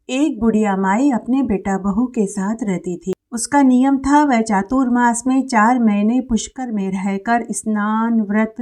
एक बुढ़िया माई अपने बेटा बहू के साथ रहती थी। उसका नियम था वह चातुर्मास में 4 महीने पुष्कर में रहकर स्नान, व्रत,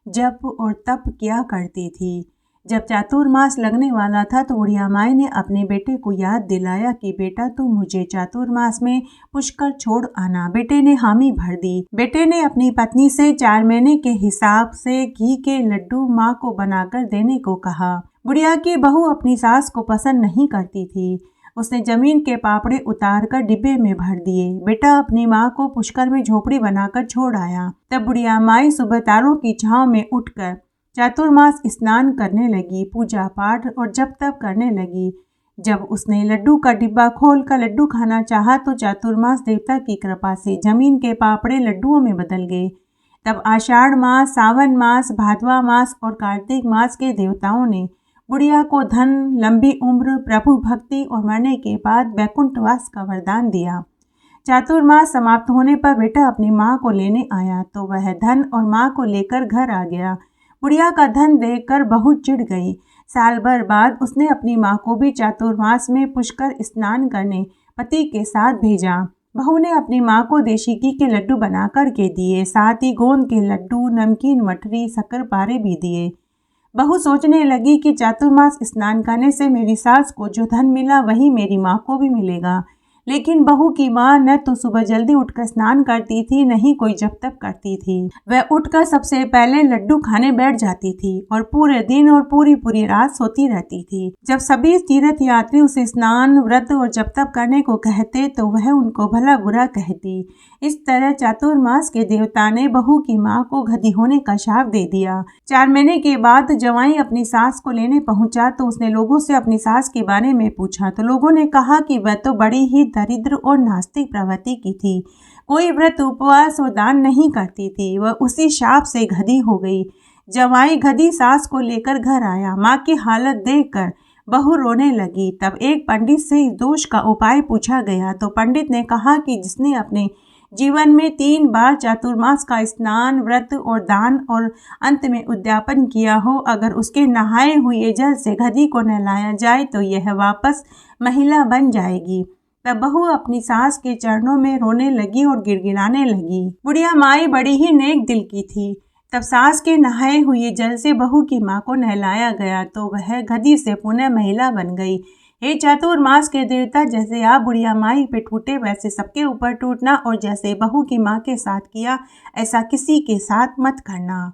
जप और तप किया करती थी। जब चातुर्मास लगने वाला था तो बुढ़िया माई ने अपने बेटे को याद दिलाया कि बेटा तुम मुझे चातुर्मास में पुष्कर छोड़ आना। बेटे ने हामी भर दी। बेटे ने अपनी पत्नी से 4 महीने के हिसाब से घी के लड्डू माँ को बनाकर देने को कहा। बुढ़िया की बहू अपनी सास को पसंद नहीं करती थी। उसने जमीन के पापड़े उतारकर डिब्बे में भर दिए। बेटा अपनी माँ को पुष्कर में झोपड़ी बनाकर छोड़ आया। तब बुढ़िया माई सुबह तारों की छांव में उठकर चातुर्मास स्नान करने लगी, पूजा पाठ और जप तप करने लगी। जब उसने लड्डू का डिब्बा खोलकर लड्डू खाना चाहा तो चातुर्मास देवता की कृपा से जमीन के पापड़े लड्डुओं में बदल गए। तब आषाढ़ मास, सावन मास, भादवा मास और कार्तिक मास के देवताओं ने बुढ़िया को धन, लंबी उम्र, प्रभु भक्ति और मरने के बाद वैकुंठवास का वरदान दिया। चातुर्मास समाप्त होने पर बेटा अपनी माँ को लेने आया तो वह धन और माँ को लेकर घर आ गया। बुढ़िया का धन देखकर बहुत चिढ़ गई। साल भर बाद उसने अपनी माँ को भी चातुर्मास में पुष्कर स्नान करने पति के साथ भेजा। बहू ने अपनी माँ को देशी घी के लड्डू बना कर के दिए, साथ ही गोंद के लड्डू, नमकीन, मठरी, शक्करपारे भी दिए। बहू सोचने लगी कि चातुर्मास स्नान करने से मेरी सास को जो धन मिला वही मेरी माँ को भी मिलेगा। लेकिन बहू की माँ न तो सुबह जल्दी उठकर स्नान करती थी, न ही कोई जप तप करती थी। वह उठकर सबसे पहले लड्डू खाने बैठ जाती थी और पूरे दिन और पूरी रात सोती रहती थी। जब सभी तीर्थ यात्री उसे स्नान, व्रत और जप तप करने को कहते तो वह उनको भला बुरा कहती। इस तरह चातुर्मास के देवता ने बहू की माँ को गधी होने का शाप दे दिया। 4 महीने के बाद जवाई अपनी सास को लेने पहुंचा तो उसने लोगों से अपनी सास के बारे में पूछा तो लोगों ने कहा कि वह तो बड़ी ही दरिद्र और नास्तिक प्रवृत्ति की थी। कोई व्रत, उपवास और दान नहीं करती थी। वह उसी शाप से गधी हो गई। जवाई गधी सास को लेकर घर आया। माँ की हालत देखकर बहू रोने लगी। तब एक पंडित से इस दोष का उपाय पूछा गया तो पंडित ने कहा कि जिसने अपने जीवन में 3 बार चातुर्मास का स्नान, व्रत और दान और अंत में उद्यापन किया हो, अगर उसके नहाए हुए जल से गधी को नहलाया जाए तो यह वापस महिला बन जाएगी। तब बहू अपनी सास के चरणों में रोने लगी और गिड़गिड़ाने लगी। बुढ़िया माई बड़ी ही नेक दिल की थी। तब सास के नहाए हुए जल से बहू की माँ को नहलाया गया तो वह गधी से पुनः महिला बन गई। हे चातुर्मास के देवता, जैसे आप बुढ़िया माई पे टूटे वैसे सबके ऊपर टूटना और जैसे बहू की माँ के साथ किया ऐसा किसी के साथ मत करना।